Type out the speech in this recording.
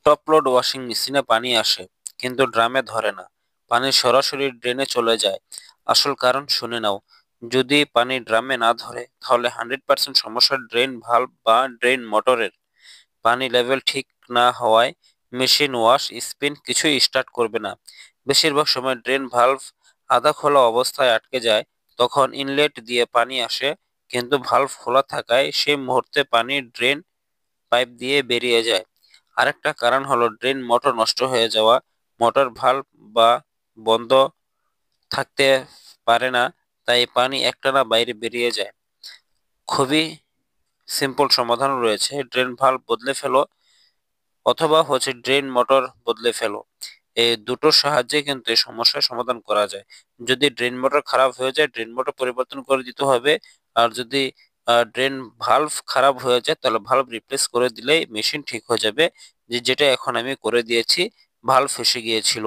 Top load washing মেশিনে পানি আসে কিন্তু ড্রামে ধরে না, পানি সরাসরি ড্রেনে চলে যায়। আসল কারণ শুনে নাও। যদি পানি ড্রামে না ধরে তাহলে 100% সমস্যা ড্রেন ভালভ বা ড্রেন মোটরের। পানি লেভেল ঠিক না হওয়ায় মেশিন ওয়াশ স্পিন কিছুই স্টার্ট করবে না। বেশিরভাগ সময় ড্রেন ভালভ আধা খোলা অবস্থায় আটকে যায়। তখন ইনলেট দিয়ে পানি আসে, কিন্তু ভালভ খোলা থাকায় সেই মুহূর্তে পানি ড্রেন পাইপ দিয়ে বেরিয়ে যায়। আরেকটা কারণ হলো ড্রেন মোটর নষ্ট হয়ে যাওয়া। মোটর ভালভ বা বন্ধ থাকতে পারে না, তাই পানি একটানা বাইরে বেরিয়ে যায়। খুবই সিম্পল সমাধান রয়েছে, ড্রেন ভালভ বদলে ফেলো অথবা ড্রেন মোটর বদলে ফেলো। এই দুটোর সাহায্যে কিন্তু এই সমস্যার সমাধান করা যায়। যদি ড্রেন মোটর খারাপ হয়ে যায়, ড্রেন মোটর পরিবর্তন করে দিতে হবে। আর যদি ড্রেন ভালভ খারাপ হয়ে যায় তাহলে ভালভ রিপ্লেস করে দিলেই মেশিন ঠিক হয়ে যাবে, যেটা এখন আমি করে দিয়েছি। ভালভ ফেসে গিয়েছিল।